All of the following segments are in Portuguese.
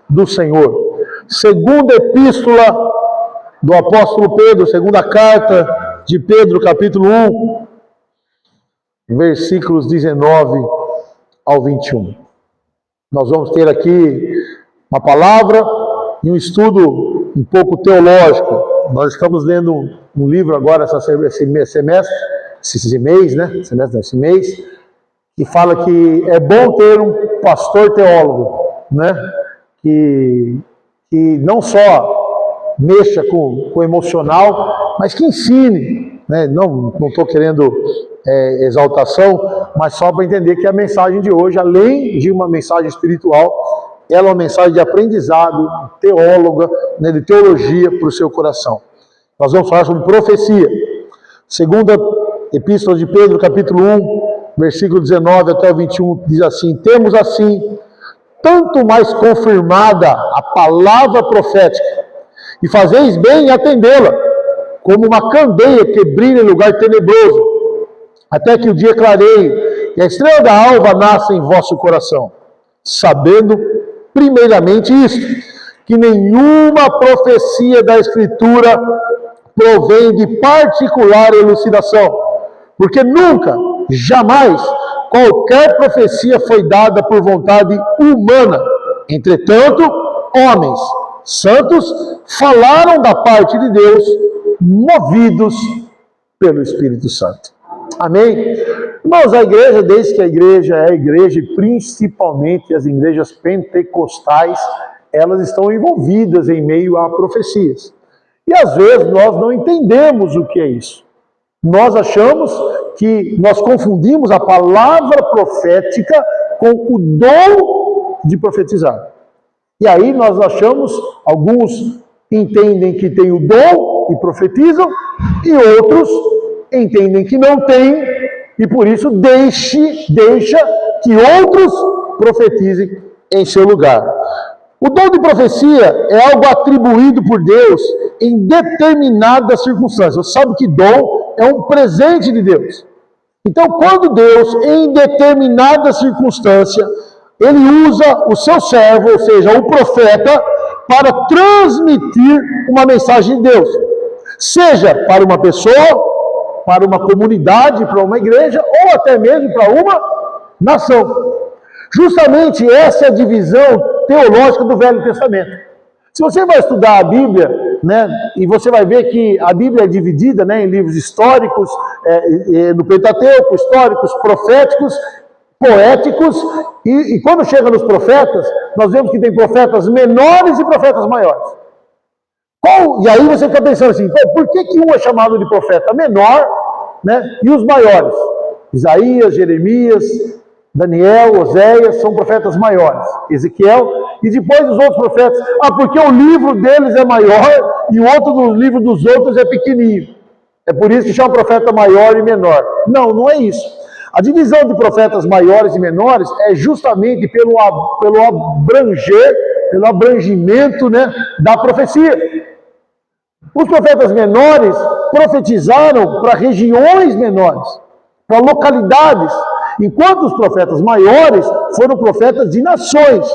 do Senhor. Segunda epístola do apóstolo Pedro, segunda carta de Pedro, capítulo 1, versículos 19 ao 21. Nós vamos ter aqui uma palavra e um estudo um pouco teológico. Nós estamos lendo um livro agora, esse mês, que fala que é bom ter um pastor teólogo, né? Que não só mexa com o emocional, mas que ensine, né? Não estou querendo exaltação, mas só para entender que a mensagem de hoje, além de uma mensagem espiritual, ela é uma mensagem de aprendizado, teóloga, né, de teologia para o seu coração. Nós vamos falar sobre profecia. Segunda epístola de Pedro, capítulo 1, versículo 19 até o 21, diz assim: temos assim tanto mais confirmada a palavra profética, e fazeis bem em atendê-la, como uma candeia que brilha em lugar tenebroso, até que o dia clareie e a estrela da alva nasça em vosso coração, sabendo primeiramente isto, que nenhuma profecia da Escritura provém de particular elucidação, porque nunca, jamais, qualquer profecia foi dada por vontade humana. Entretanto, homens santos falaram da parte de Deus, movidos pelo Espírito Santo. Amém? Irmãos, a igreja, desde que a igreja é a igreja, e principalmente as igrejas pentecostais, elas estão envolvidas em meio a profecias. E às vezes nós não entendemos o que é isso. Nós achamos que nós confundimos a palavra profética com o dom de profetizar. E aí nós achamos, alguns entendem que tem o dom e profetizam, e outros entendem que não tem, e por isso deixa que outros profetizem em seu lugar. O dom de profecia é algo atribuído por Deus em determinadas circunstâncias. Você sabe que dom é um presente de Deus. Então, quando Deus, em determinada circunstância, Ele usa o seu servo, ou seja, o profeta, para transmitir uma mensagem de Deus. Seja para uma pessoa, para uma comunidade, para uma igreja, ou até mesmo para uma nação. Justamente essa é a divisão teológica do Velho Testamento. Se você vai estudar a Bíblia, né, e você vai ver que a Bíblia é dividida, né, em livros históricos, no Pentateuco, históricos, proféticos, poéticos, e quando chega nos profetas, nós vemos que tem profetas menores e profetas maiores. E aí você fica pensando assim, por que um é chamado de profeta menor, né, e os maiores? Isaías, Jeremias, Daniel, Oséias, são profetas maiores. Ezequiel, e depois os outros profetas, porque o livro deles é maior e o outro do livro dos outros é pequenininho. É por isso que chama profeta maior e menor. Não, não é isso. A divisão de profetas maiores e menores é justamente pelo abrangimento, né, da profecia. Os profetas menores profetizaram para regiões menores, para localidades, enquanto os profetas maiores foram profetas de nações.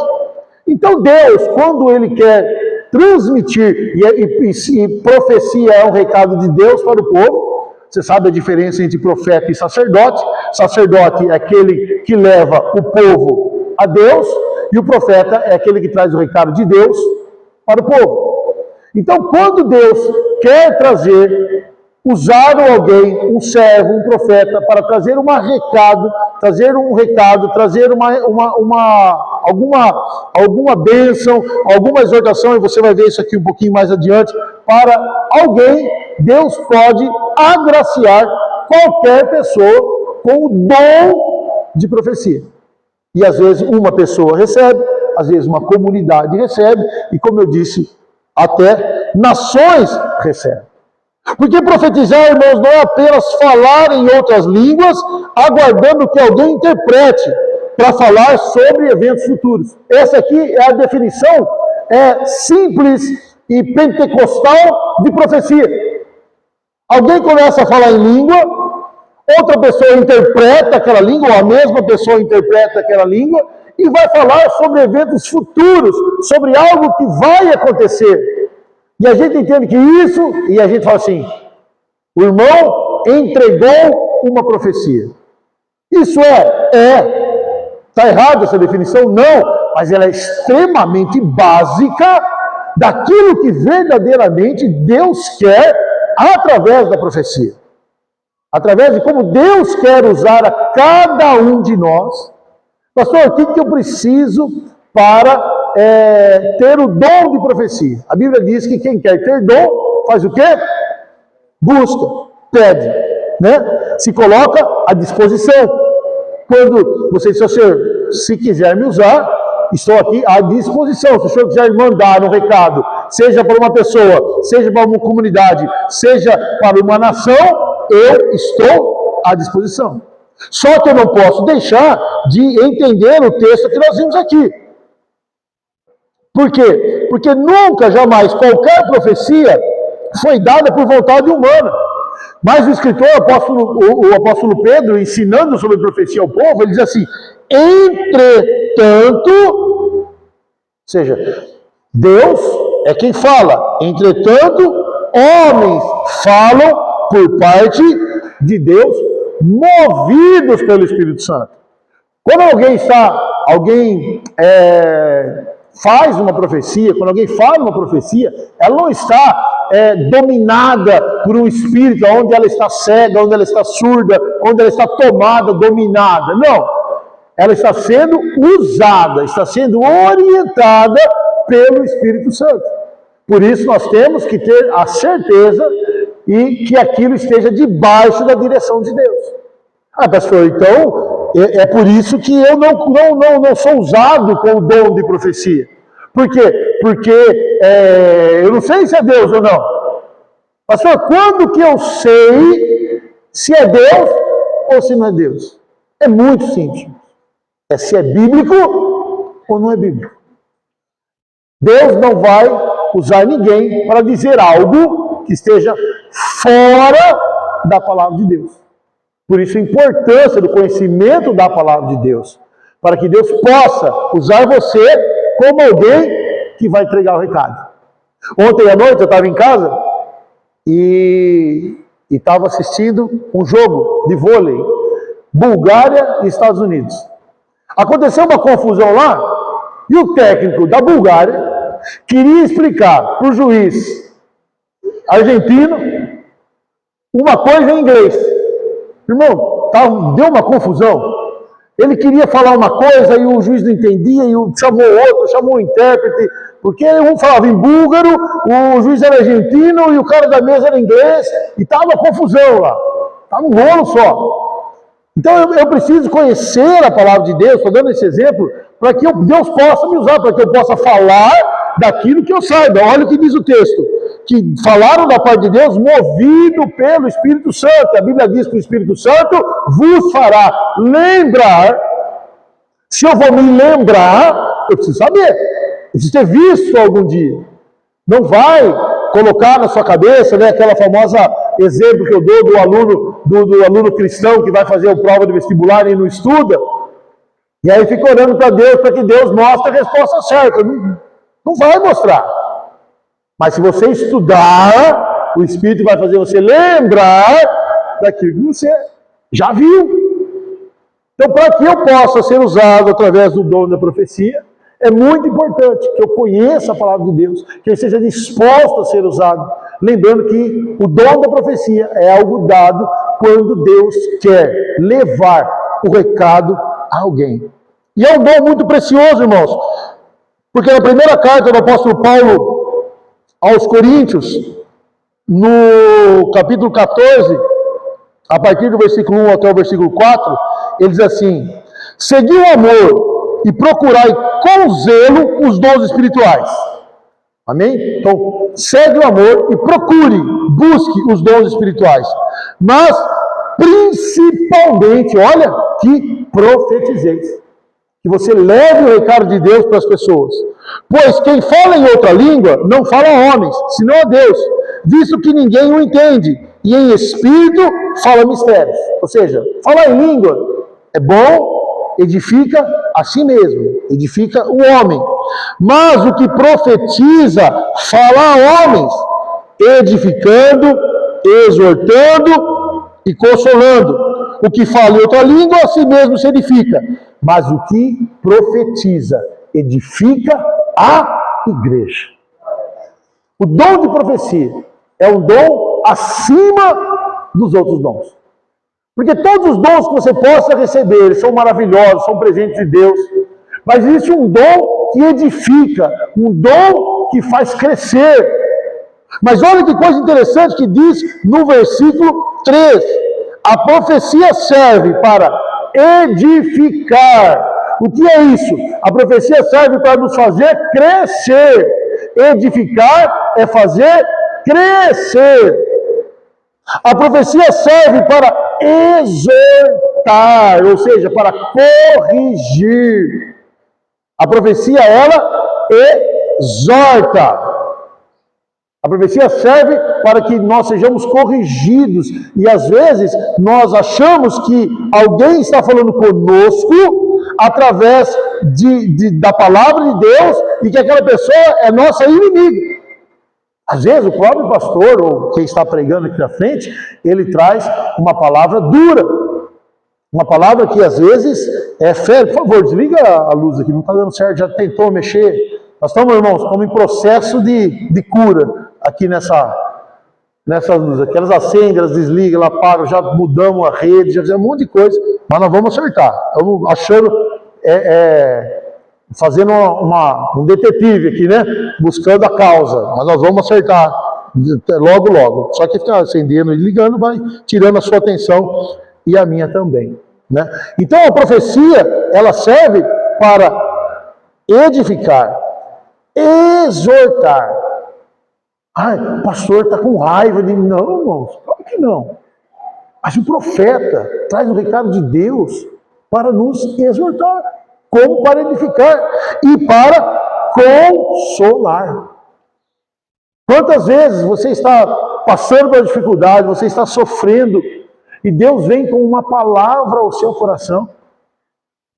Então Deus, quando Ele quer transmitir, e profecia é um recado de Deus para o povo, você sabe a diferença entre profeta e sacerdote. Sacerdote é aquele que leva o povo a Deus, e o profeta é aquele que traz o recado de Deus para o povo. Então, quando Deus quer usar alguém, um servo, um profeta, para trazer alguma bênção, alguma exortação, e você vai ver isso aqui um pouquinho mais adiante, para alguém, Deus pode agraciar qualquer pessoa com o dom de profecia. E às vezes uma pessoa recebe, às vezes uma comunidade recebe, e como eu disse, até nações recebem. Porque profetizar, irmãos, não é apenas falar em outras línguas, aguardando que alguém interprete para falar sobre eventos futuros. Essa aqui é a definição simples e pentecostal de profecia. Alguém começa a falar em língua, outra pessoa interpreta aquela língua, ou a mesma pessoa interpreta aquela língua, e vai falar sobre eventos futuros, sobre algo que vai acontecer. E a gente entende que isso, e a gente fala assim, o irmão entregou uma profecia. Isso está errado essa definição? Não, mas ela é extremamente básica daquilo que verdadeiramente Deus quer através da profecia. Através de como Deus quer usar a cada um de nós. Pastor, o que eu preciso para ter o dom de profecia? A Bíblia diz que quem quer ter dom, faz o quê? Busca, pede, né? Se coloca à disposição. Quando você diz, Senhor, se quiser me usar, estou aqui à disposição. Se o senhor quiser mandar um recado, seja para uma pessoa, seja para uma comunidade, seja para uma nação, eu estou à disposição. Só que eu não posso deixar de entender o texto que nós vimos aqui. Por quê? Porque nunca, jamais, qualquer profecia foi dada por vontade humana. Mas o escritor, o apóstolo Pedro, ensinando sobre profecia ao povo, ele diz assim, entretanto, ou seja, Deus é quem fala, entretanto, homens falam por parte de Deus, movidos pelo Espírito Santo. Quando alguém faz uma profecia, quando alguém fala uma profecia, ela não está dominada por um espírito, onde ela está cega, onde ela está surda, onde ela está tomada, dominada. Não. Ela está sendo usada, está sendo orientada pelo Espírito Santo. Por isso nós temos que ter a certeza e que aquilo esteja debaixo da direção de Deus. Ah, pastor, então é por isso que eu não sou usado com o dom de profecia. Por quê? Porque eu não sei se é Deus ou não. Pastor, quando que eu sei se é Deus ou se não é Deus? É muito simples. É se é bíblico ou não é bíblico. Deus não vai usar ninguém para dizer algo que esteja fora da palavra de Deus. Por isso a importância do conhecimento da palavra de Deus. Para que Deus possa usar você como alguém que vai entregar o recado. Ontem à noite eu estava em casa e estava assistindo um jogo de vôlei, Bulgária e Estados Unidos. Aconteceu uma confusão lá e o técnico da Bulgária queria explicar para o juiz argentino uma coisa em inglês. Irmão, deu uma confusão. Ele queria falar uma coisa e o juiz não entendia, e chamou outro, chamou um intérprete, porque um falava em búlgaro, o juiz era argentino e o cara da mesa era inglês, e estava uma confusão lá. Estava um rolo só. Então eu preciso conhecer a palavra de Deus, estou dando esse exemplo, para que Deus possa me usar, para que eu possa falar daquilo que eu saiba. Olha o que diz o texto, que falaram da parte de Deus movido pelo Espírito Santo. A Bíblia diz que o Espírito Santo vos fará lembrar. Se eu vou me lembrar, eu preciso saber, eu preciso ter visto algum dia. Não vai colocar na sua cabeça, né, aquela famosa exemplo que eu dou do aluno cristão que vai fazer a prova de vestibular e não estuda, e aí fica orando para Deus, para que Deus mostre a resposta certa. Não vai mostrar. Mas se você estudar, o Espírito vai fazer você lembrar daquilo que você já viu. Então, para que eu possa ser usado através do dom da profecia, é muito importante que eu conheça a palavra de Deus, que eu esteja disposto a ser usado. Lembrando que o dom da profecia é algo dado quando Deus quer levar o recado a alguém. E é um dom muito precioso, irmãos, porque na primeira carta do apóstolo Paulo aos Coríntios, no capítulo 14, a partir do versículo 1 até o versículo 4, ele diz assim: segui o amor e procurai com zelo os dons espirituais. Amém? Então, segue o amor e procure, busque os dons espirituais. Mas, principalmente, olha, que profetizeis. Que você leve o recado de Deus para as pessoas. Pois quem fala em outra língua, não fala a homens, senão a Deus, visto que ninguém o entende, e em espírito fala mistérios. Ou seja, falar em língua é bom, edifica a si mesmo, edifica o homem. Mas o que profetiza fala a homens, edificando, exortando e consolando. O que fala em outra língua, a si mesmo se edifica. Mas o que profetiza edifica a igreja. O dom de profecia é um dom acima dos outros dons. Porque todos os dons que você possa receber, eles são maravilhosos, são presentes de Deus. Mas existe um dom que edifica, um dom que faz crescer. Mas olha que coisa interessante que diz no versículo 3. A profecia serve para edificar. O que é isso? A profecia serve para nos fazer crescer. Edificar é fazer crescer. A profecia serve para exortar, ou seja, para corrigir. A profecia, ela exorta. A profecia serve para que nós sejamos corrigidos. E às vezes nós achamos que alguém está falando conosco através da palavra de Deus e que aquela pessoa é nossa inimiga. Às vezes o próprio pastor ou quem está pregando aqui na frente, ele traz uma palavra dura. Uma palavra que às vezes é fértil. Por favor, desliga a luz aqui, não está dando certo, já tentou mexer. Nós estamos, irmãos, estamos em processo de cura aqui nessa luz. Aqui elas acendem, elas desligam, elas apagam, já mudamos a rede, já fizemos um monte de coisa, mas nós vamos acertar. Estamos achando, fazendo um detetive aqui, né? Buscando a causa, mas nós vamos acertar logo, logo. Só que ficar acendendo e ligando vai tirando a sua atenção e a minha também, né? Então a profecia, ela serve para edificar, exortar. Ai, o pastor está com raiva de mim. Não, irmãos, claro que não. Mas o profeta traz o recado de Deus para nos exortar, como para edificar e para consolar. Quantas vezes você está passando por dificuldade, você está sofrendo, e Deus vem com uma palavra ao seu coração,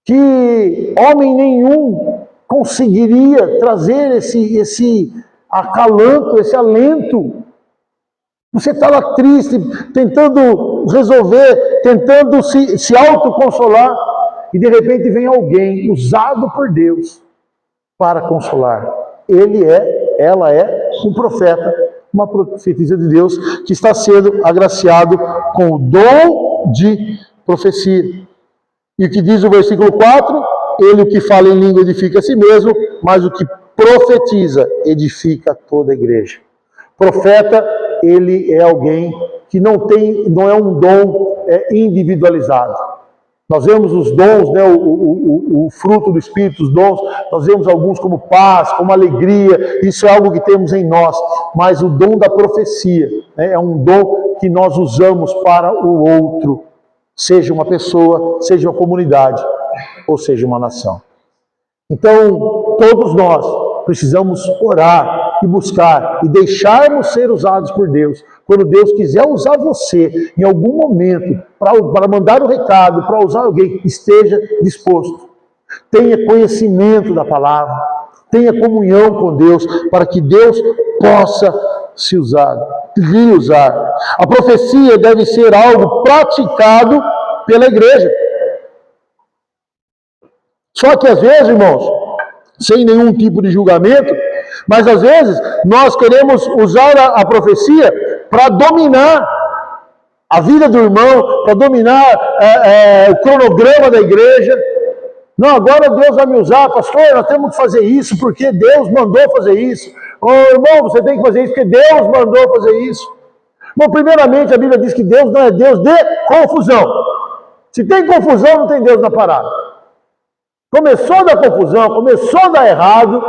que homem nenhum conseguiria trazer esse acalanto, esse alento. Você está lá triste, tentando resolver, tentando se autoconsolar, e de repente vem alguém usado por Deus para consolar. Ela é um profeta, uma profetisa de Deus, que está sendo agraciado com o dom de profecia. E o que diz o versículo 4? Ele, o que fala em língua, edifica a si mesmo, mas o que profetiza, edifica toda a igreja. Profeta, ele é alguém que não é um dom individualizado. Nós vemos os dons, né, o fruto do Espírito, os dons, nós vemos alguns como paz, como alegria, isso é algo que temos em nós, mas o dom da profecia, né, é um dom que nós usamos para o outro, seja uma pessoa, seja uma comunidade, ou seja uma nação. Então, todos nós precisamos orar e buscar e deixarmos ser usados por Deus. Quando Deus quiser usar você em algum momento para mandar um recado, para usar alguém, esteja disposto. Tenha conhecimento da palavra, tenha comunhão com Deus, para que Deus possa lhe usar. A profecia deve ser algo praticado pela igreja. Só que às vezes, irmãos, sem nenhum tipo de julgamento, mas às vezes nós queremos usar a profecia para dominar a vida do irmão, para dominar o cronograma da igreja. Não, agora Deus vai me usar, pastor, nós temos que fazer isso porque Deus mandou fazer isso. Oh, irmão, você tem que fazer isso porque Deus mandou fazer isso. Bom, primeiramente a Bíblia diz que Deus não é Deus de confusão. Se tem confusão, não tem Deus na parada. Começou a dar confusão, começou a dar errado,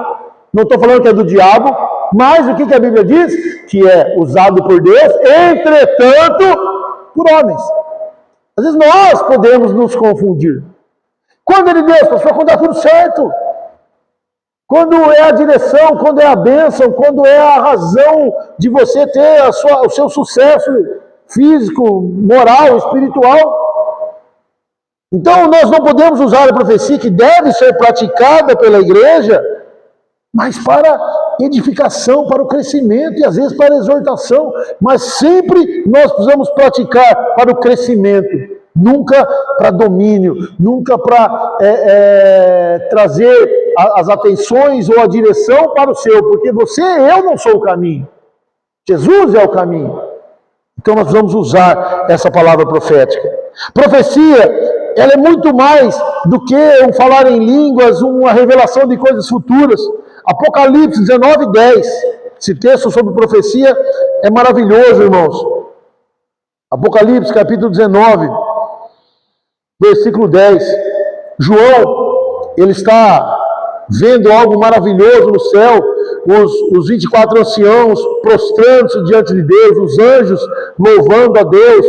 não estou falando que é do diabo, mas o que a Bíblia diz? Que é usado por Deus, entretanto, por homens. Às vezes nós podemos nos confundir. Quando é de Deus, pastor, quando está tudo certo. Quando é a direção, quando é a bênção, quando é a razão de você ter o seu sucesso físico, moral, espiritual. Então, nós não podemos usar a profecia que deve ser praticada pela igreja, mas para edificação, para o crescimento e às vezes para a exortação. Mas sempre nós precisamos praticar para o crescimento, nunca para domínio, nunca para trazer as atenções ou a direção para o seu, porque eu não sou o caminho. Jesus é o caminho. Então nós precisamos usar essa palavra profética. Profecia, ela é muito mais do que um falar em línguas, uma revelação de coisas futuras. Apocalipse 19:10. Esse texto sobre profecia é maravilhoso, irmãos. Apocalipse capítulo 19, versículo 10. João, ele está vendo algo maravilhoso no céu, os 24 anciãos prostrando-se diante de Deus, os anjos louvando a Deus.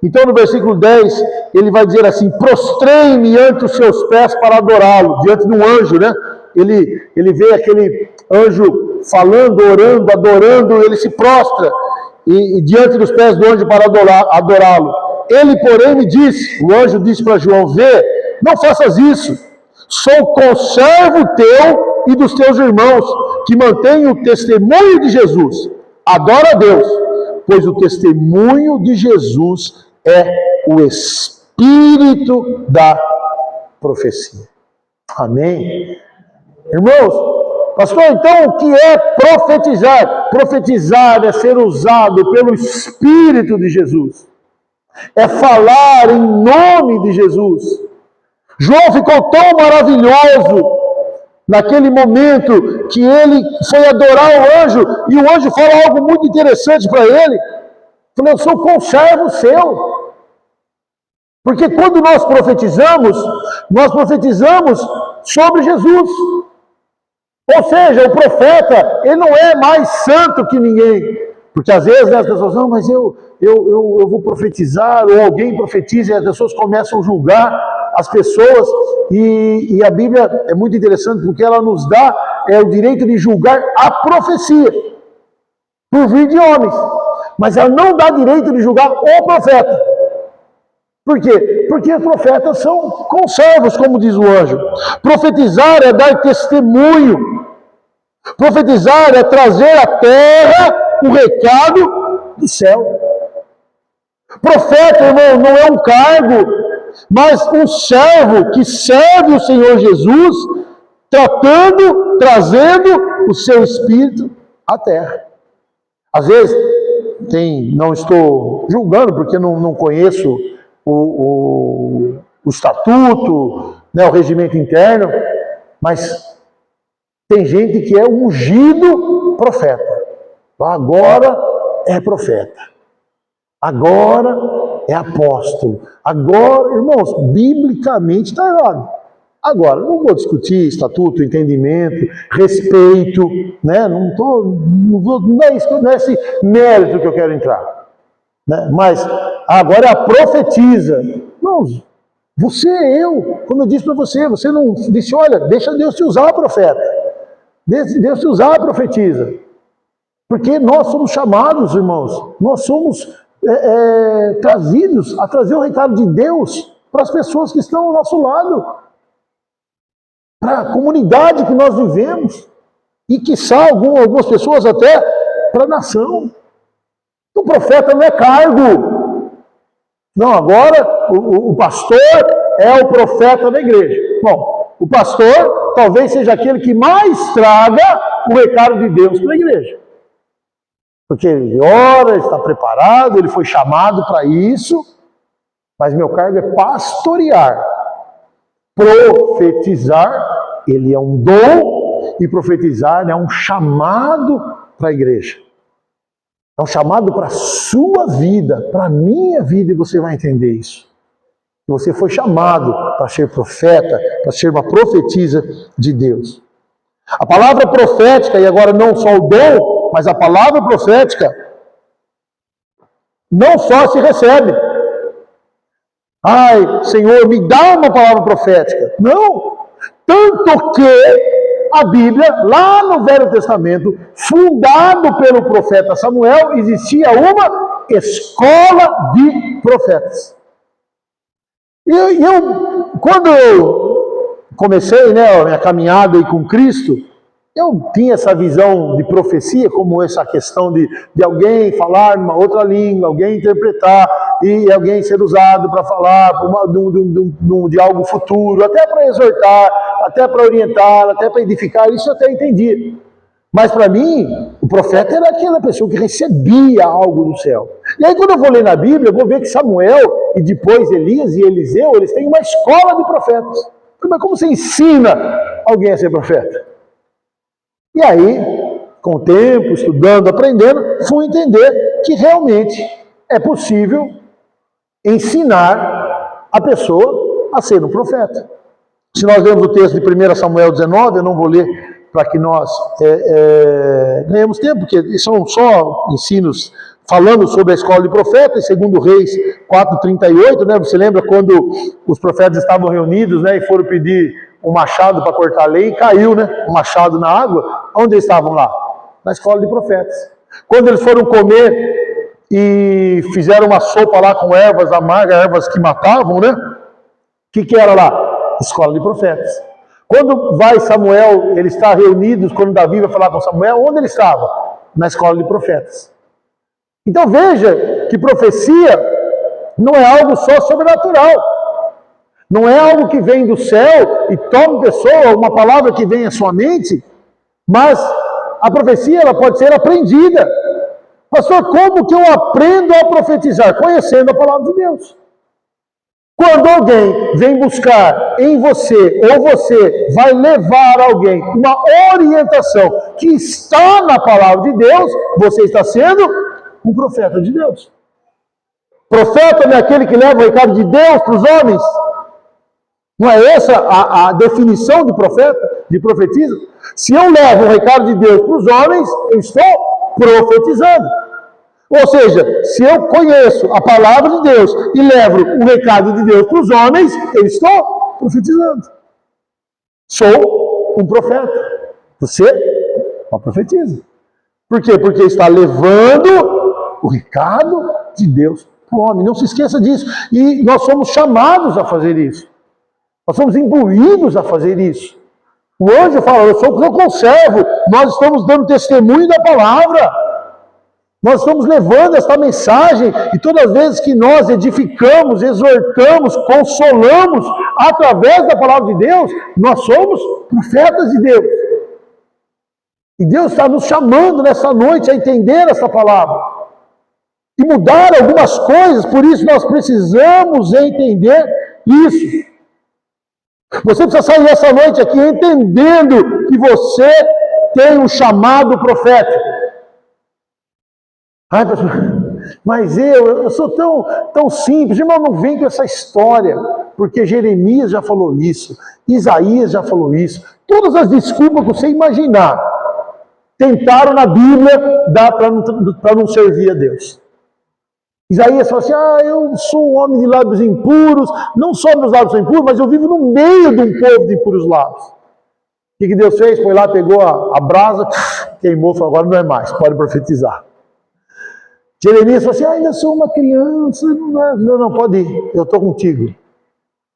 Então no versículo 10, ele vai dizer assim: prostrei-me ante os seus pés para adorá-lo, diante de um anjo, né? Ele vê aquele anjo falando, orando, adorando, ele se prostra e diante dos pés do anjo para adorá-lo. Ele, porém, me disse, o anjo disse para João: vê, não faças isso, sou conservo teu e dos teus irmãos, que mantêm o testemunho de Jesus. Adora a Deus, pois o testemunho de Jesus é o espírito da profecia. Amém? Irmãos, pastor, então o que é profetizar? Profetizar é ser usado pelo Espírito de Jesus. É falar em nome de Jesus. João ficou tão maravilhoso naquele momento que ele foi adorar o anjo, e o anjo fala algo muito interessante para ele. Falei: eu sou conservo seu. Porque quando nós profetizamos sobre Jesus. Ou seja, o profeta, ele não é mais santo que ninguém. Porque às vezes as pessoas, não, mas eu vou profetizar, ou alguém profetiza e as pessoas começam a julgar as pessoas. E a Bíblia é muito interessante porque ela nos dá o direito de julgar a profecia, por vir de homens. Mas ela não dá direito de julgar o profeta. Por quê? Porque os profetas são conservos, como diz o anjo. Profetizar é dar testemunho. Profetizar é trazer à terra o recado do céu. Profeta, irmão, não é um cargo, mas um servo que serve o Senhor Jesus, trazendo o seu Espírito à terra. Às vezes, não estou julgando, porque não conheço o estatuto, né, o regimento interno, mas tem gente que é ungido profeta. Agora é profeta. Agora é apóstolo. Agora, irmãos, biblicamente está errado. Agora, não vou discutir estatuto, entendimento, respeito, né? Não é esse mérito que eu quero entrar. Né? Mas agora é a profetiza. Irmãos, você é eu. Como eu disse para você, você não disse, olha, deixa Deus te usar, profeta. Deus te usar, profetiza. Porque nós somos chamados, irmãos, nós somos trazidos a trazer o recado de Deus para as pessoas que estão ao nosso lado, para a comunidade que nós vivemos, e quiçá algumas pessoas até para a nação. O profeta não é cargo. Não, agora o pastor é o profeta da igreja. Bom, o pastor talvez seja aquele que mais traga o recado de Deus para a igreja. Porque ele ora, ele está preparado, ele foi chamado para isso, mas meu cargo é pastorear. Profetizar, ele é um dom, e profetizar é um chamado para a igreja. É um chamado para a sua vida, para a minha vida, e você vai entender isso. Você foi chamado para ser profeta, para ser uma profetisa de Deus. A palavra profética, e agora não só o dom, mas a palavra profética não só se recebe. Ai, Senhor, me dá uma palavra profética. Não. Tanto que a Bíblia, lá no Velho Testamento, fundado pelo profeta Samuel, existia uma escola de profetas. Quando eu comecei, né, a minha caminhada aí com Cristo, eu tinha essa visão de profecia, como essa questão de alguém falar uma outra língua, alguém interpretar, e alguém ser usado para falar de algo futuro, até para exortar, até para orientar, até para edificar, isso eu até entendi. Mas para mim, o profeta era aquela pessoa que recebia algo do céu. E aí quando eu vou ler na Bíblia, eu vou ver que Samuel e depois Elias e Eliseu, eles têm uma escola de profetas. Mas como você ensina alguém a ser profeta? E aí, com o tempo, estudando, aprendendo, fui entender que realmente é possível ensinar a pessoa a ser um profeta. Se nós lemos o texto de 1 Samuel 19, eu não vou ler para que nós ganhemos tempo, porque são só ensinos falando sobre a escola de profetas, segundo Reis 4:38, né? Você lembra quando os profetas estavam reunidos, né, e foram pedir um machado para cortar a lei, e caiu, né, um machado na água? Onde eles estavam lá? Na escola de profetas. Quando eles foram comer e fizeram uma sopa lá com ervas amargas, ervas que matavam, né? O que era lá? Escola de profetas. Quando vai Samuel, ele está reunido, quando Davi vai falar com Samuel, onde ele estava? Na escola de profetas. Então veja que profecia não é algo só sobrenatural. Não é algo que vem do céu e toma pessoa, uma palavra que vem à sua mente, mas a profecia ela pode ser aprendida. Pastor, como que eu aprendo a profetizar? Conhecendo a palavra de Deus. Quando alguém vem buscar em você, ou você vai levar alguém uma orientação que está na palavra de Deus, você está sendo um profeta de Deus. Profeta não é aquele que leva o recado de Deus para os homens? Não é essa a definição de profeta, de profetisa? Se eu levo o recado de Deus para os homens, eu estou profetizando. Ou seja, se eu conheço a palavra de Deus e levo o recado de Deus para os homens, eu estou profetizando. Sou um profeta. Você uma profetiza. Por quê? Porque está levando o recado de Deus para o homem. Não se esqueça disso. E nós somos chamados a fazer isso. Nós somos imbuídos a fazer isso. O anjo fala, eu sou o que eu conservo. Nós estamos dando testemunho da palavra. Nós estamos levando esta mensagem e todas as vezes que nós edificamos, exortamos, consolamos através da palavra de Deus, nós somos profetas de Deus. E Deus está nos chamando nessa noite a entender essa palavra e mudar algumas coisas, por isso nós precisamos entender isso. Você precisa sair essa noite aqui entendendo que você tem um chamado profético. Ai, pastor, mas eu sou tão simples. Irmão, não vem com essa história, porque Jeremias já falou isso, Isaías já falou isso. Todas as desculpas que você imaginar, tentaram na Bíblia dar para não servir a Deus. Isaías falou assim, eu sou um homem de lábios impuros, não só meus lábios são impuros, mas eu vivo no meio de um povo de impuros lábios. O que Deus fez? Foi lá, pegou a brasa, queimou, falou, agora não é mais, pode profetizar. Jeremias falou assim, ainda sou uma criança, não pode ir, eu estou contigo.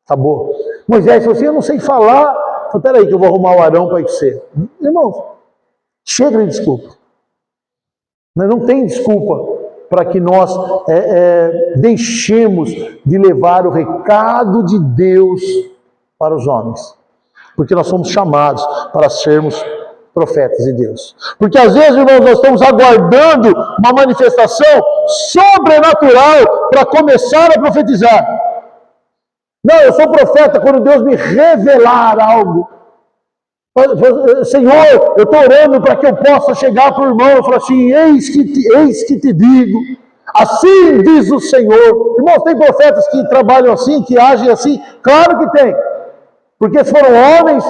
Acabou. Moisés falou assim, eu não sei falar, então peraí que eu vou arrumar o Arão para ir com você. Irmão, chega de desculpa. Mas não tem desculpa para que nós deixemos de levar o recado de Deus para os homens. Porque nós somos chamados para sermos profetas de Deus. Porque às vezes, irmãos, nós estamos aguardando uma manifestação sobrenatural para começar a profetizar. Não, eu sou profeta quando Deus me revelar algo. Senhor, eu estou orando para que eu possa chegar para o irmão e falar assim, eis que te digo, assim diz o Senhor. Irmãos, tem profetas que trabalham assim, que agem assim? Claro que tem. Porque foram homens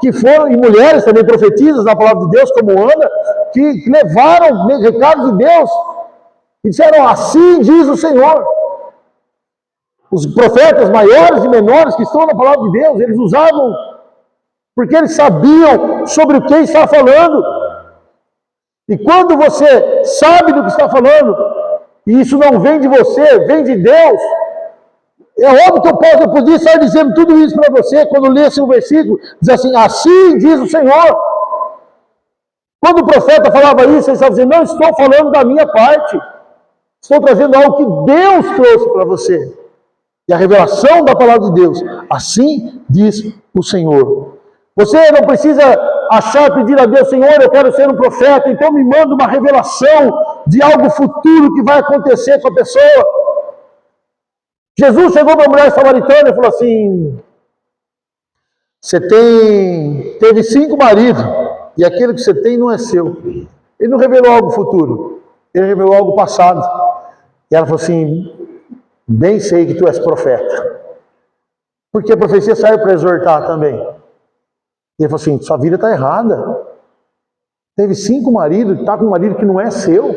que foram, e mulheres também profetizas na palavra de Deus, como Ana, que levaram o recado de Deus e disseram, assim diz o Senhor. Os profetas maiores e menores que estão na palavra de Deus, eles usavam, porque eles sabiam sobre o que está falando. E quando você sabe do que está falando, e isso não vem de você, vem de Deus, É óbvio que eu podia estar dizendo tudo isso para você, quando lesse o versículo, diz assim, assim diz o Senhor. Quando o profeta falava isso, ele estava dizendo, não estou falando da minha parte. Estou trazendo algo que Deus trouxe para você. E a revelação da palavra de Deus. Assim diz o Senhor. Você não precisa achar, pedir a Deus, Senhor, eu quero ser um profeta, então me manda uma revelação de algo futuro que vai acontecer com a pessoa. Jesus chegou para a mulher samaritana e falou assim, você teve 5 maridos, e aquele que você tem não é seu. Ele não revelou algo futuro, ele revelou algo passado. E ela falou assim, bem sei que tu és profeta. Porque a profecia serve para exortar também. E ele falou assim, sua vida está errada. Teve 5 maridos, está com um marido que não é seu.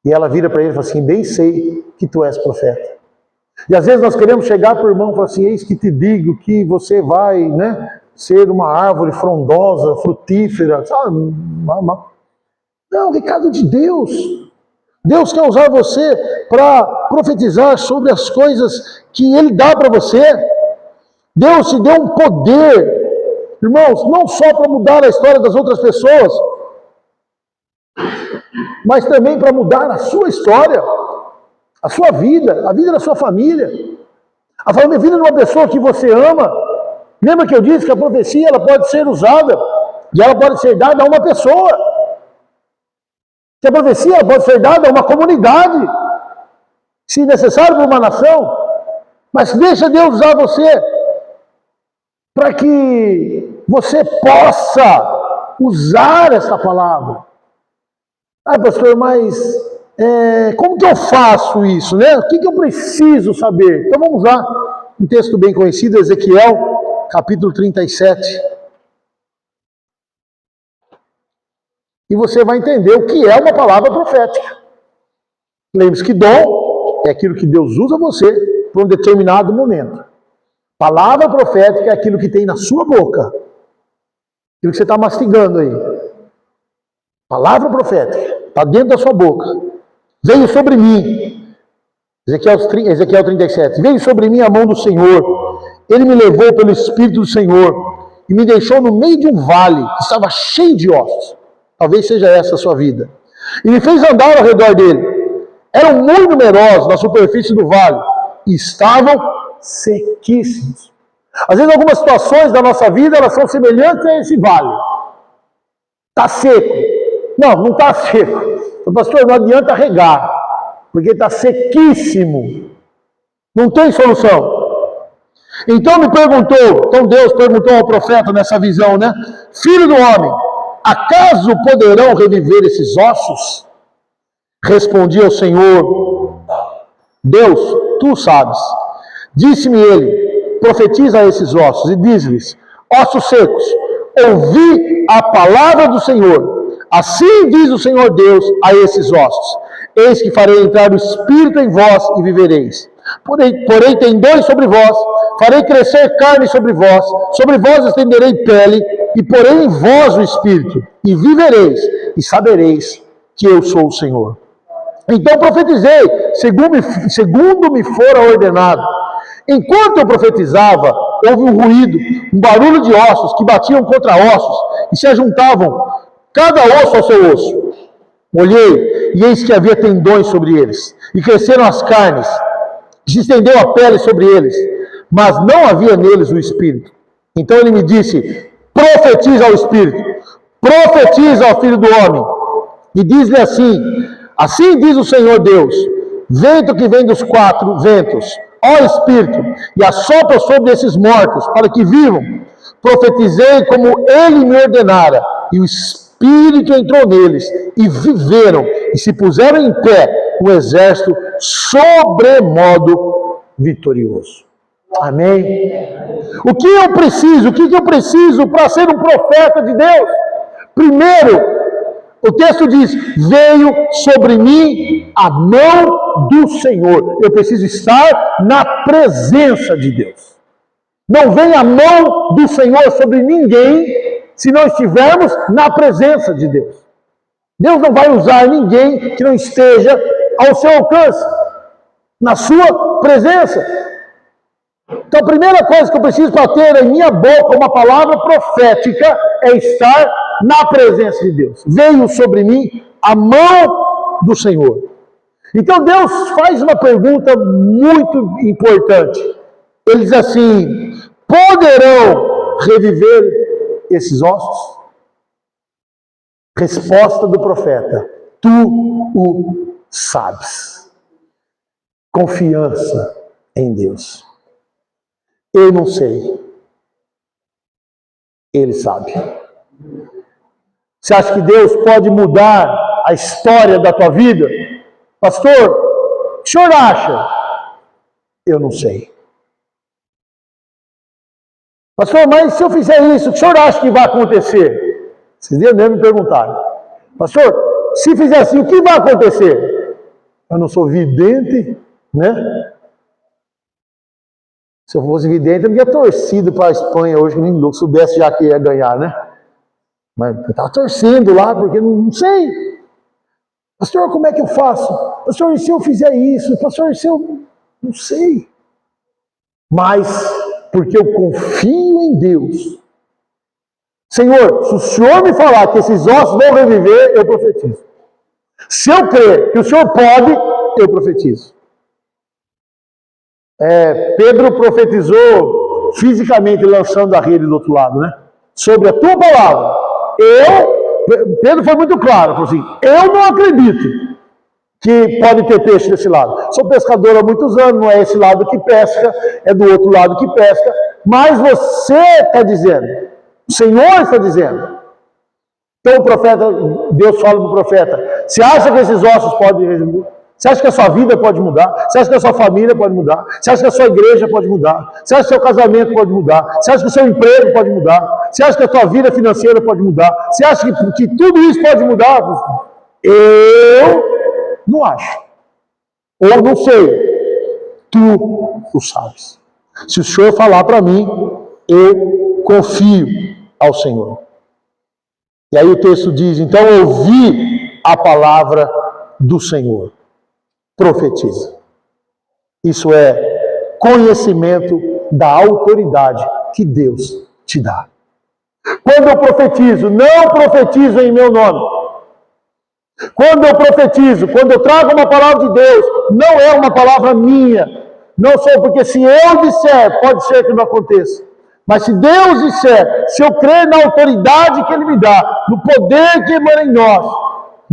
E ela vira para ele e fala assim, bem sei que tu és profeta. E às vezes nós queremos chegar para o irmão e falar assim, eis que te digo que você vai, ser uma árvore frondosa, frutífera. Sabe? Não, recado de Deus. Deus quer usar você para profetizar sobre as coisas que Ele dá para você. Deus te deu um poder, irmãos, não só para mudar a história das outras pessoas, mas também para mudar a sua história, a sua vida, a vida da sua família, a vida de uma pessoa que você ama. Lembra que eu disse que a profecia ela pode ser usada e ela pode ser dada a uma pessoa. Que a profecia pode ser dada a uma comunidade, se necessário para uma nação. Mas deixa Deus usar você para que você possa usar essa palavra. Ah, pastor, mas como que eu faço isso, né? O que eu preciso saber? Então vamos lá, um texto bem conhecido, Ezequiel, capítulo 37. E você vai entender o que é uma palavra profética. Lembre-se que dom é aquilo que Deus usa você para um determinado momento. Palavra profética é aquilo que tem na sua boca. Aquilo que você está mastigando aí. Palavra profética está dentro da sua boca. Veio sobre mim. Ezequiel 37. Veio sobre mim a mão do Senhor. Ele me levou pelo Espírito do Senhor e me deixou no meio de um vale que estava cheio de ossos. Talvez seja essa a sua vida. E me fez andar ao redor dele. Eram muito numerosos na superfície do vale. E estavam sequíssimos. Às vezes algumas situações da nossa vida, elas são semelhantes a esse vale. Está seco. Não está seco. Pastor, não adianta regar. Porque está sequíssimo. Não tem solução. Então Deus perguntou ao profeta nessa visão, Filho do homem, acaso poderão reviver esses ossos? Respondi ao Senhor, Deus, tu sabes. Disse-me ele, profetiza a esses ossos e diz-lhes, ossos secos, ouvi a palavra do Senhor. Assim diz o Senhor Deus a esses ossos, eis que farei entrar o Espírito em vós e vivereis. Porém tendões sobre vós, farei crescer carne sobre vós estenderei pele, e porei em vós o Espírito, e vivereis, e sabereis que eu sou o Senhor. Então profetizei, segundo me fora ordenado. Enquanto eu profetizava, houve um ruído, um barulho de ossos que batiam contra ossos, e se ajuntavam, cada osso ao seu osso. Olhei, e eis que havia tendões sobre eles, e cresceram as carnes, e se estendeu a pele sobre eles, mas não havia neles o Espírito. Então ele me disse, profetiza ao Espírito, profetiza ao Filho do Homem, e diz-lhe assim, assim diz o Senhor Deus, vento que vem dos 4 ventos, ó Espírito, e assopra sobre esses mortos, para que vivam. Profetizei como ele me ordenara, e o Espírito entrou neles, e viveram, e se puseram em pé, um exército sobremodo vitorioso. Amém? O que eu preciso para ser um profeta de Deus? Primeiro, o texto diz, veio sobre mim a mão do Senhor. Eu preciso estar na presença de Deus. Não vem a mão do Senhor sobre ninguém se não estivermos na presença de Deus. Deus não vai usar ninguém que não esteja ao seu alcance, na sua presença. Então a primeira coisa que eu preciso para ter em minha boca uma palavra profética é estar na presença de Deus. Veio sobre mim a mão do Senhor. Então Deus faz uma pergunta muito importante. Ele diz assim: poderão reviver esses ossos? Resposta do profeta: tu o sabes. Confiança em Deus. Eu não sei. Ele sabe. Você acha que Deus pode mudar a história da tua vida? Pastor, o que o senhor acha? Eu não sei. Pastor, mas se eu fizer isso, o que o senhor acha que vai acontecer? Esses dias mesmo me perguntaram. Pastor, se fizer assim, o que vai acontecer? Eu não sou vidente, né? Se eu fosse vidente, eu não tinha torcido para a Espanha hoje, que nem louco, soubesse já que ia ganhar, né? Mas eu estava torcendo lá, porque não sei. Pastor, como é que eu faço? Pastor, e se eu fizer isso? Pastor, e se eu... Não sei. Mas, porque eu confio em Deus. Senhor, se o Senhor me falar que esses ossos vão reviver, eu profetizo. Se eu crer que o Senhor pode, eu profetizo. Pedro profetizou fisicamente lançando a rede do outro lado, né? Sobre a tua palavra. Pedro foi muito claro, falou assim: eu não acredito que pode ter peixe desse lado. Sou pescador há muitos anos, não é esse lado que pesca, é do outro lado que pesca, mas você está dizendo, o Senhor está dizendo. Então o profeta, Deus fala para o profeta: você acha que esses ossos podem reviver? Você acha que a sua vida pode mudar? Você acha que a sua família pode mudar? Você acha que a sua igreja pode mudar? Você acha que o seu casamento pode mudar? Você acha que o seu emprego pode mudar? Você acha que a sua vida financeira pode mudar? Você acha que tudo isso pode mudar? Eu não acho. Ou não sei. Tu o sabes. Se o Senhor falar para mim, eu confio ao Senhor. E aí o texto diz: então ouvi a palavra do Senhor. Profetiza. Isso é conhecimento da autoridade que Deus te dá. Quando eu profetizo, não profetizo em meu nome. Quando eu profetizo, quando eu trago uma palavra de Deus, não é uma palavra minha. Não sou, porque se eu disser, pode ser que não aconteça. Mas se Deus disser, se eu crer na autoridade que Ele me dá, no poder que emana em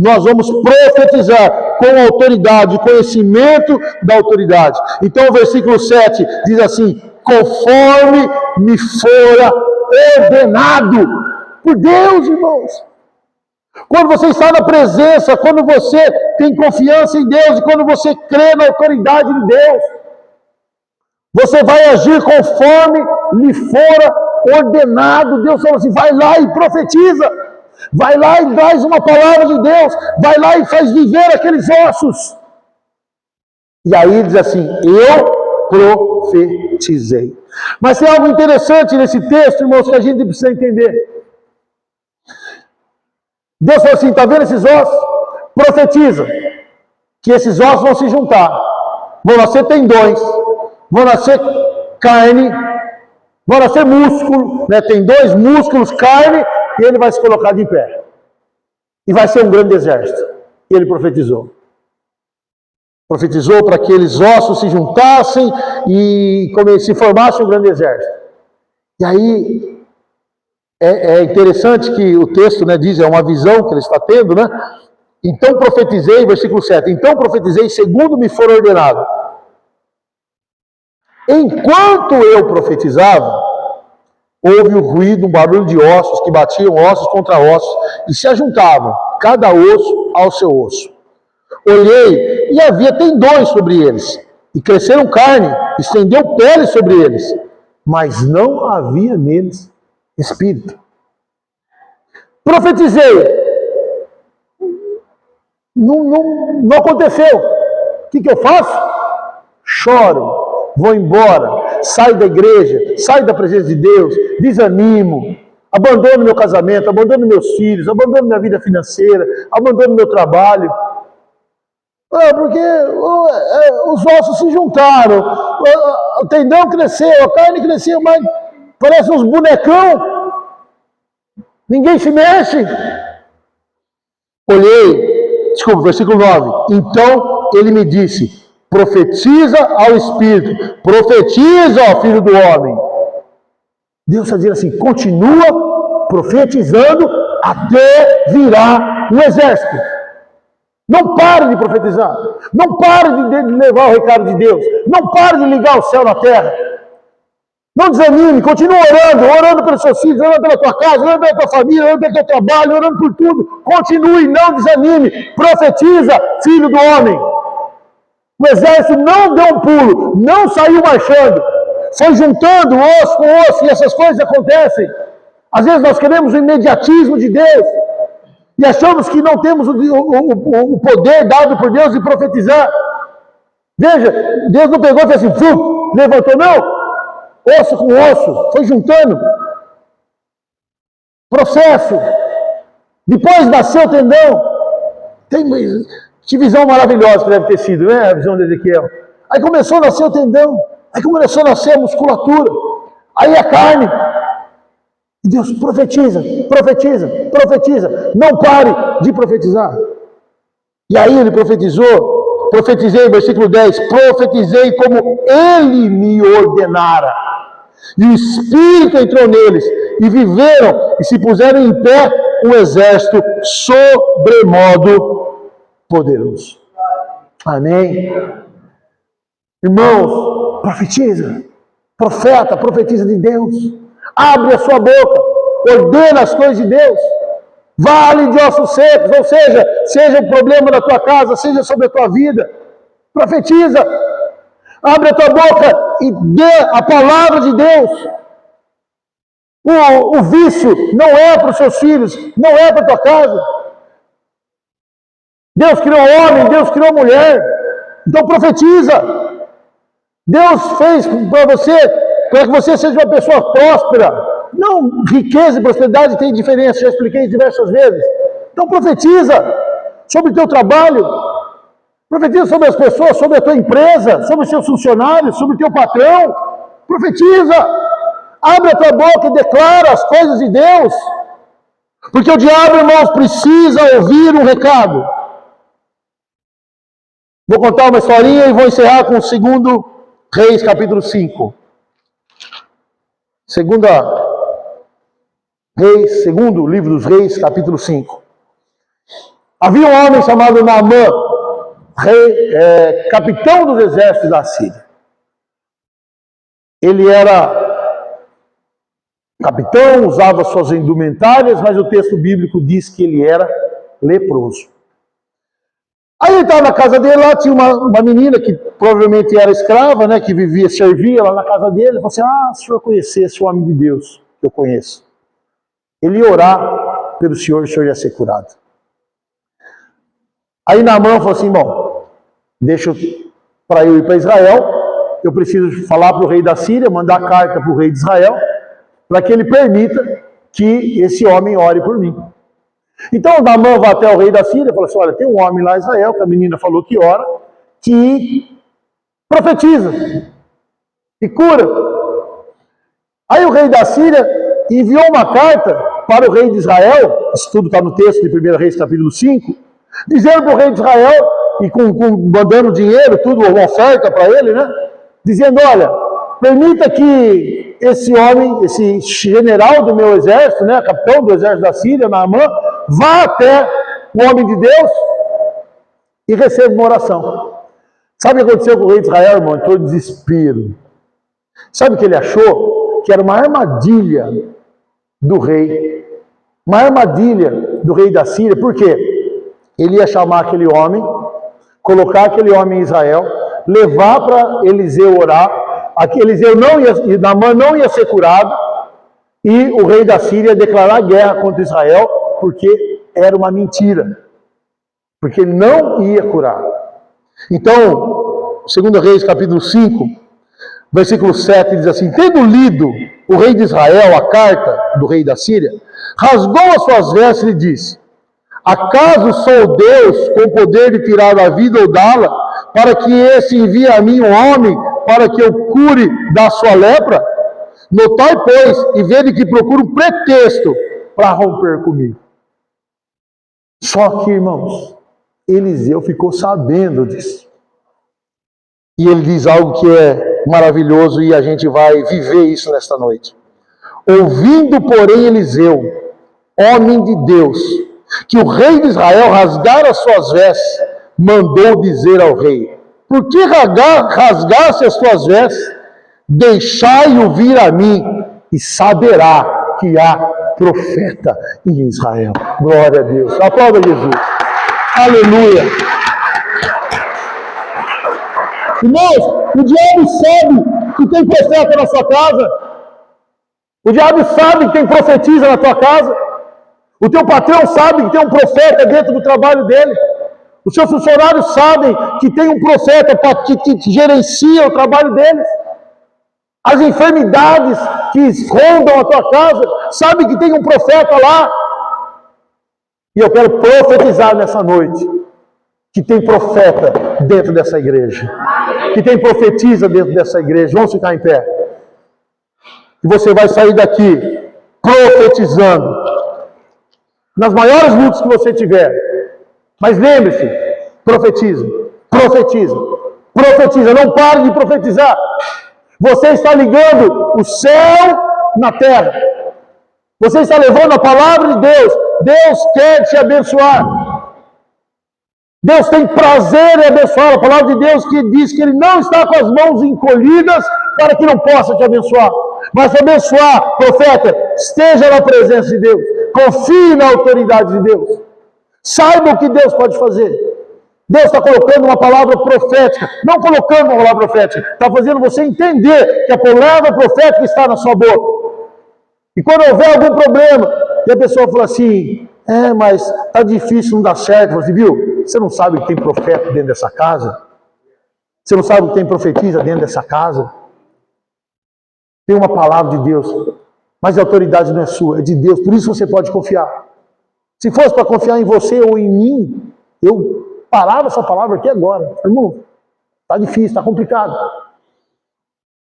nós vamos profetizar com autoridade, conhecimento da autoridade. Então o versículo 7 diz assim: conforme me fora ordenado por Deus, irmãos. Quando você está na presença, quando você tem confiança em Deus e quando você crê na autoridade de Deus, você vai agir conforme lhe fora ordenado. Deus falou assim: vai lá e profetiza. Vai lá e traz uma palavra de Deus. Vai lá e faz viver aqueles ossos. E aí diz assim: eu profetizei. Mas tem algo interessante nesse texto, irmãos, que a gente precisa entender. Deus falou assim: está vendo esses ossos? Profetiza que esses ossos vão se juntar. Vão nascer tendões. Vão nascer carne. Vão nascer músculo. Né? Tendões, músculos, carne. E ele vai se colocar de pé. E vai ser um grande exército. E ele profetizou. Profetizou para que aqueles ossos se juntassem e se formasse um grande exército. E aí, é interessante que o texto, né, diz, é uma visão que ele está tendo, né? Então profetizei, versículo 7, então profetizei segundo me for ordenado. Enquanto eu profetizava, houve um ruído, um barulho de ossos que batiam ossos contra ossos e se ajuntavam, cada osso ao seu osso. Olhei e havia tendões sobre eles, e cresceram carne, estendeu pele sobre eles, mas não havia neles espírito. Profetizei. Não aconteceu. O que eu faço? Choro. Vou embora, saio da igreja, saio da presença de Deus, desanimo, abandono meu casamento, abandono meus filhos, abandono minha vida financeira, abandono meu trabalho. Porque os ossos se juntaram, o tendão cresceu, a carne cresceu, mas parece uns bonecão. Ninguém se mexe. Olhei, desculpa, versículo 9. Então ele me disse: profetiza ao Espírito, profetiza ao Filho do Homem. Deus está dizendo assim: continua profetizando até virar um exército. Não pare de profetizar. Não pare de levar o recado de Deus. Não pare de ligar o céu na terra. Não desanime, continue orando pelos seus filhos, orando pela tua casa, orando pela tua família, orando pelo teu trabalho, orando por tudo. Continue, não desanime. Profetiza, Filho do Homem. O exército não deu um pulo, não saiu marchando. Foi juntando osso com osso e essas coisas acontecem. Às vezes nós queremos o imediatismo de Deus e achamos que não temos o poder dado por Deus de profetizar. Veja, Deus não pegou e fez assim, levantou, não. Osso com osso, foi juntando. Processo. Depois nasceu o tendão. Que visão maravilhosa que deve ter sido, né? A visão de Ezequiel. Aí começou a nascer o tendão. Aí começou a nascer a musculatura. Aí a carne. E Deus profetiza, profetiza, profetiza. Não pare de profetizar. E aí ele profetizou. Profetizei, versículo 10. Profetizei como ele me ordenara. E o Espírito entrou neles. E viveram e se puseram em pé um exército sobremodo poderoso. Amém? Irmãos, profetiza. Profeta, profetiza de Deus. Abre a sua boca. Ordena as coisas de Deus. Vale de ossos secos. Ou seja um problema da tua casa, seja sobre a tua vida. Profetiza. Abre a tua boca e dê a palavra de Deus. O vício não é para os seus filhos, não é para a tua casa. Deus criou homem, Deus criou mulher. Então profetiza. Deus fez para que você seja uma pessoa próspera. Não, riqueza e prosperidade tem diferença, já expliquei diversas vezes. Então profetiza sobre o teu trabalho. Profetiza sobre as pessoas, sobre a tua empresa, sobre os seus funcionários, sobre o teu patrão. Profetiza. Abre a tua boca e declara as coisas de Deus. Porque o diabo, irmãos, precisa ouvir um recado. Vou contar uma historinha e vou encerrar com o 2 Reis, capítulo 5. Segundo livro dos Reis, capítulo 5. Havia um homem chamado Naamã, capitão dos exércitos da Síria. Ele era capitão, usava suas indumentárias, mas o texto bíblico diz que ele era leproso. Aí ele estava na casa dele, lá tinha uma menina que provavelmente era escrava, né, que servia lá na casa dele. Ele falou assim: se o senhor conhecesse o homem de Deus que eu conheço, ele ia orar pelo senhor, o senhor ia ser curado. Aí Naamã falou assim: bom, deixa para eu ir para Israel, eu preciso falar para o rei da Síria, mandar carta para o rei de Israel, para que ele permita que esse homem ore por mim. Então Naamã vai até o rei da Síria e fala assim: olha, tem um homem lá em Israel, que a menina falou que ora, que profetiza e cura. Aí o rei da Síria enviou uma carta para o rei de Israel, isso tudo está no texto de 1 Reis capítulo 5, dizendo para o rei de Israel, e mandando dinheiro, tudo, uma oferta para ele, né? Dizendo: olha, permita que esse homem, esse general do meu exército, né, capitão do exército da Síria, Naamã, vá até o homem de Deus e receba uma oração. Sabe o que aconteceu com o rei de Israel, irmão? Entrou em desespero. Sabe o que ele achou? Que era uma armadilha do rei. Uma armadilha do rei da Síria. Por quê? Ele ia chamar aquele homem, colocar aquele homem em Israel, levar para Eliseu orar. Eliseu Naamã não ia ser curado, e o rei da Síria ia declarar guerra contra Israel, porque era uma mentira, porque ele não ia curar. Então, 2 Reis capítulo 5, versículo 7, diz assim: tendo lido o rei de Israel a carta do rei da Síria, rasgou as suas vestes e disse: acaso sou Deus com poder de tirar a vida ou dá-la, para que esse envie a mim um homem para que eu cure da sua lepra? Notai, pois, e vede que procura um pretexto para romper comigo. Só que, irmãos, Eliseu ficou sabendo disso. E ele diz algo que é maravilhoso e a gente vai viver isso nesta noite. Ouvindo, porém, Eliseu, homem de Deus, que o rei de Israel rasgara as suas vestes, mandou dizer ao rei: por que rasgaste as tuas vestes? Deixai-o vir a mim, e saberá que há profeta em Israel. Glória a Deus. Aplauda Jesus. Aleluia. Irmãos, o diabo sabe que tem profeta na sua casa. O diabo sabe que tem profetisa na tua casa. O teu patrão sabe que tem um profeta dentro do trabalho dele. Os seus funcionários sabem que tem um profeta que gerencia o trabalho deles. As enfermidades que rondam a tua casa, sabem que tem um profeta lá. E eu quero profetizar nessa noite que tem profeta dentro dessa igreja. Que tem profetisa dentro dessa igreja. Vamos ficar em pé. E você vai sair daqui profetizando nas maiores lutas que você tiver. Mas lembre-se, profetiza, profetiza, profetiza. Não pare de profetizar. Você está ligando o céu na terra. Você está levando a palavra de Deus. Deus quer te abençoar. Deus tem prazer em abençoar. A palavra de Deus que diz que Ele não está com as mãos encolhidas para que não possa te abençoar. Mas te abençoar, profeta, esteja na presença de Deus. Confie na autoridade de Deus. Saiba o que Deus pode fazer. Deus está colocando uma palavra profética. Não colocando uma palavra profética. Está fazendo você entender que a palavra profética está na sua boca. E quando houver algum problema, e a pessoa fala assim, mas está difícil, não dá certo. Você viu? Você não sabe que tem profeta dentro dessa casa? Você não sabe que tem profetisa dentro dessa casa? Tem uma palavra de Deus. Mas a autoridade não é sua, é de Deus. Por isso você pode confiar. Se fosse para confiar em você ou em mim, eu parava essa palavra aqui agora. Irmão, está difícil, está complicado.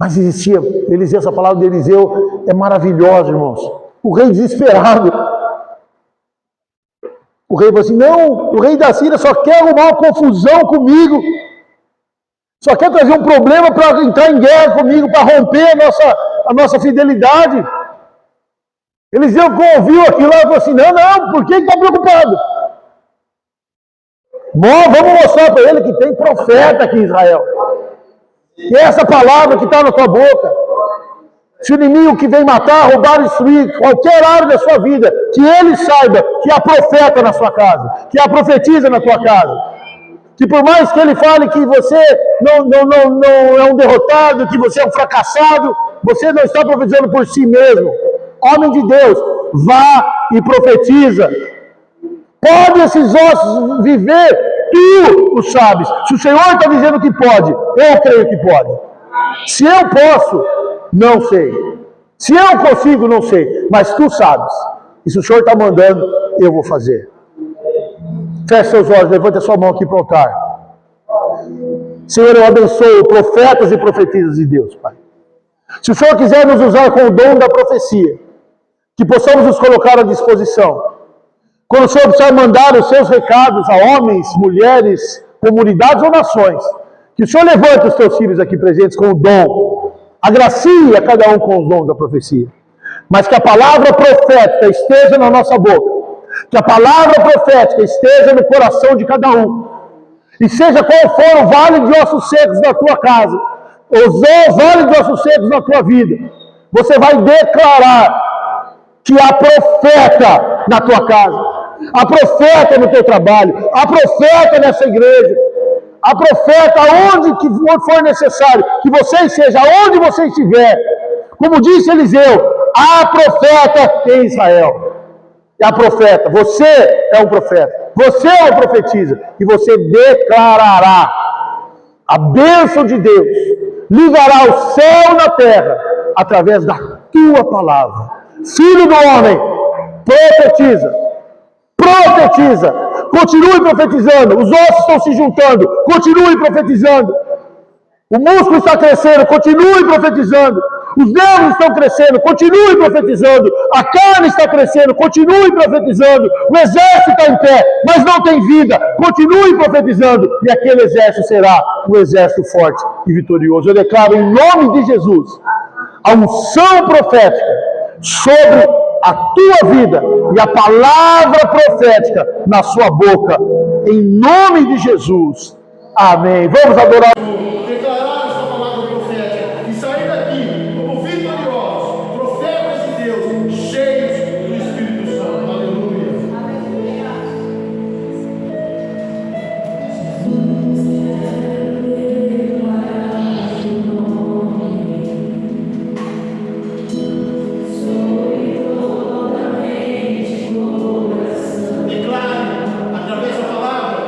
Mas existia, Eliseu, essa palavra de Eliseu é maravilhosa, irmãos. O rei desesperado. O rei falou assim, não, o rei da Síria só quer arrumar uma confusão comigo. Só quer trazer um problema para entrar em guerra comigo, para romper a nossa fidelidade. Eliseu ouviu aquilo lá e falou assim, não, por que está preocupado? Bom, vamos mostrar para ele que tem profeta aqui em Israel. E essa palavra que está na tua boca, se o inimigo que vem matar, roubar, destruir qualquer área da sua vida, que ele saiba que há profeta na sua casa, que há profetisa na tua casa. Que por mais que ele fale que você não é um derrotado, que você é um fracassado, você não está profetizando por si mesmo. Homem de Deus, vá e profetiza. Pode esses ossos viver? Tu o sabes. Se o Senhor está dizendo que pode, eu creio que pode. Se eu posso, não sei. Se eu consigo, não sei. Mas tu sabes. E se o Senhor está mandando, eu vou fazer. Feche seus olhos, levante a sua mão aqui para o altar. Senhor, eu abençoo profetas e profetisas de Deus, Pai. Se o Senhor quiser nos usar com o dom da profecia, que possamos nos colocar à disposição. Quando o Senhor precisar mandar os seus recados a homens, mulheres, comunidades ou nações, que o Senhor levante os teus filhos aqui presentes com o dom, agracie a cada um com o dom da profecia, mas que a palavra profética esteja na nossa boca, que a palavra profética esteja no coração de cada um, e seja qual for o vale de ossos secos na tua casa, o vale de ossos secos na tua vida, você vai declarar que há profeta na tua casa, há profeta no teu trabalho, há profeta nessa igreja, há profeta onde que for necessário, que você esteja, onde você estiver. Como disse Eliseu, há profeta em Israel. E há profeta, você é um profeta, você é um profetisa, e você declarará a bênção de Deus, ligará o céu na terra, através da tua palavra. Filho do homem, profetiza, profetiza, continue profetizando, os ossos estão se juntando, continue profetizando, O músculo está crescendo, continue profetizando. Os nervos estão crescendo, continue profetizando. A carne está crescendo, continue profetizando. O exército está em pé, mas não tem vida. Continue profetizando. E aquele exército será um exército forte e vitorioso. Eu declaro em nome de Jesus a unção profética sobre a tua vida e a palavra profética na sua boca. Em nome de Jesus. Amém. Vamos adorar. Declarar essa palavra profética e sair daqui como vitoriosos, profetas de Deus, cheios do Espírito Santo. Aleluia. Declare através da palavra.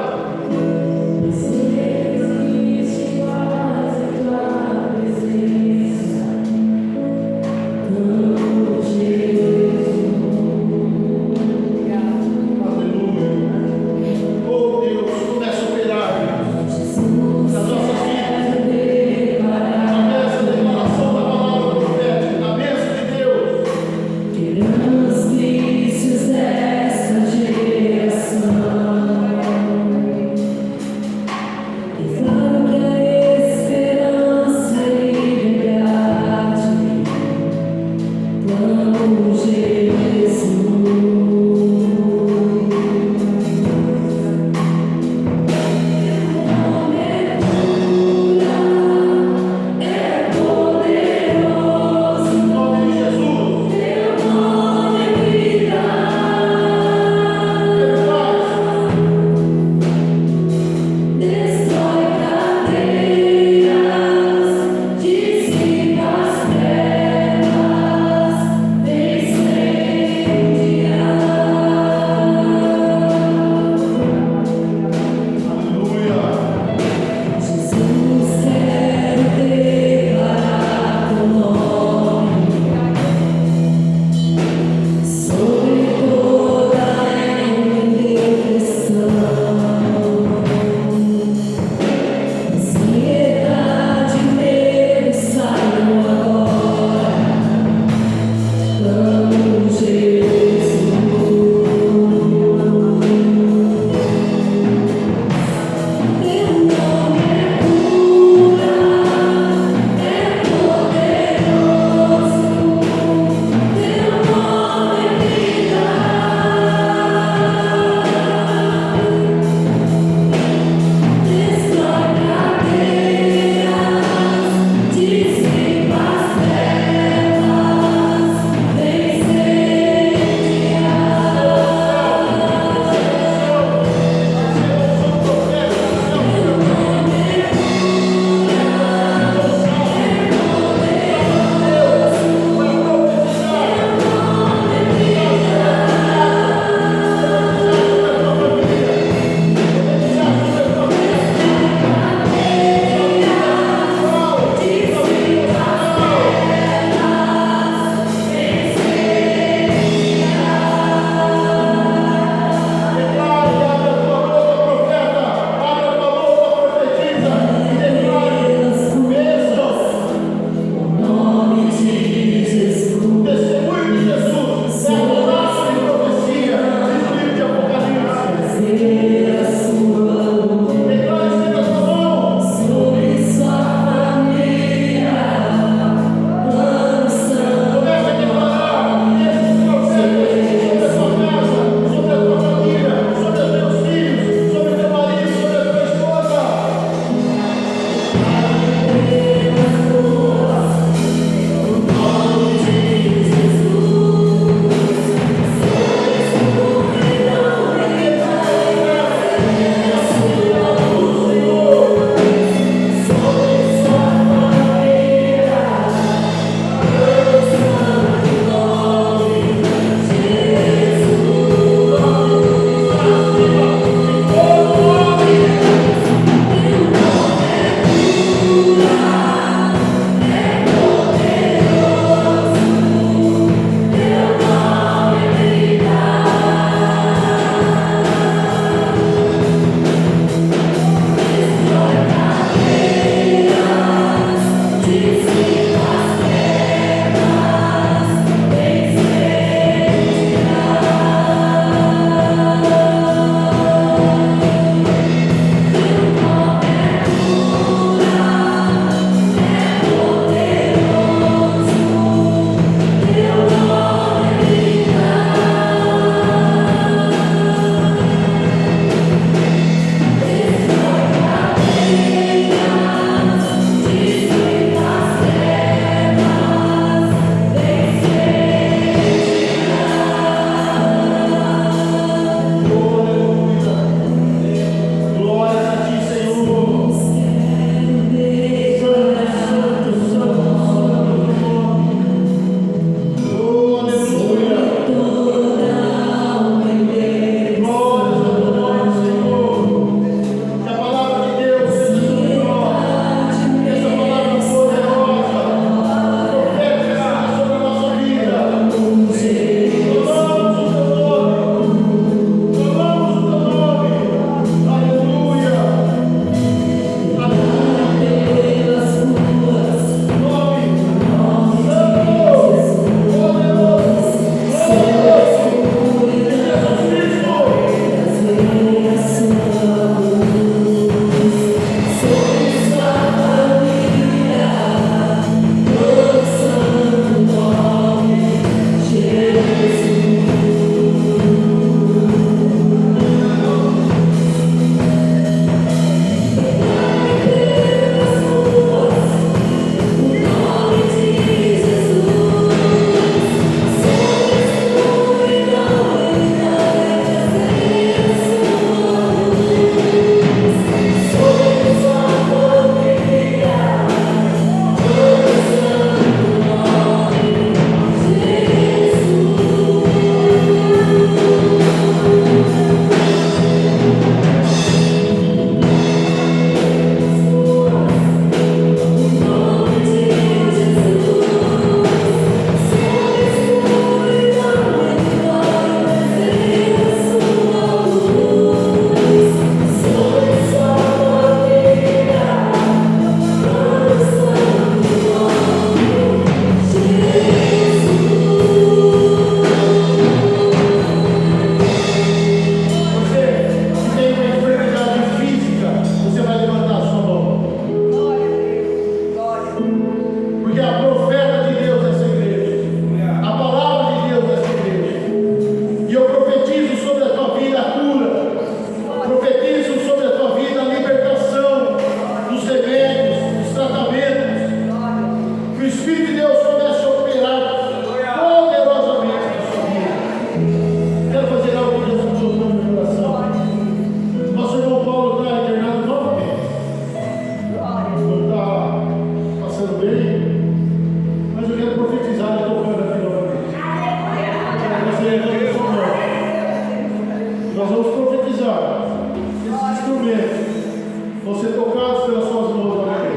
instrumentos vão ser tocados pelas suas mãos, amém.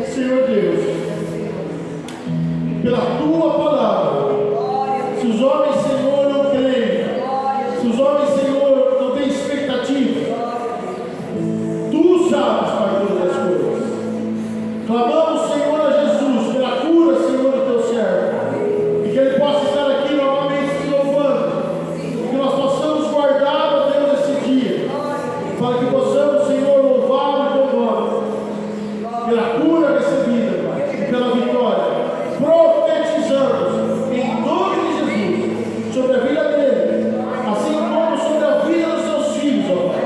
Senhor Deus, pela tua palavra, se os homens, Senhor, não creem, se os homens, Senhor, não têm expectativa, tu sabes, Pai, todas as coisas. Clamamos, Senhor, a Jesus pela cura, Senhor, do teu servo, e que ele possa estar aqui novamente te louvando, e que nós possamos guardar, ó Deus, esse dia, para que possamos, Senhor, louvar o teu nome, pela cura recebida, Pai, e pela vitória. Profetizamos em nome de Jesus sobre a vida dele, assim como sobre a vida dos seus filhos, ó Pai,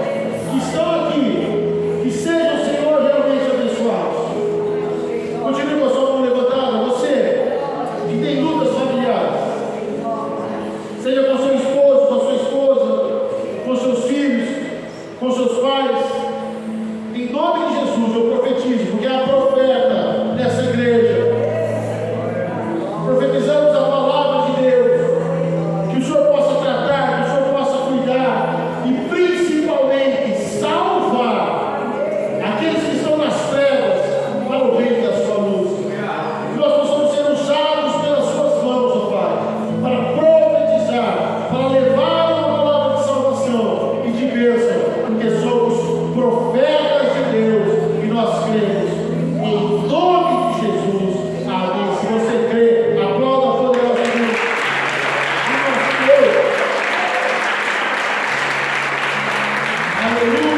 que estão aqui, que sejam, Senhor, realmente abençoados. Continue com a sua mão levantada, você que tem lutas familiares, seja com seu esposo, com a sua esposa, com seus filhos, com seus pais. Em nome de Jesus eu profetizo, porque é a profeta dessa igreja. Profetizamos a palavra de Deus, que o Senhor possa tratar, que o Senhor possa cuidar e principalmente salvar aqueles que estão nas trevas para o reino da sua luz. Que nós possamos ser usados pelas suas mãos, ó Pai, para profetizar, para levar uma palavra de salvação e de bênção, porque somos profetas de Deus e nós cremos em nome de Jesus. Amém. Se você crê, aplauda poderosamente o nosso Deus. Aleluia.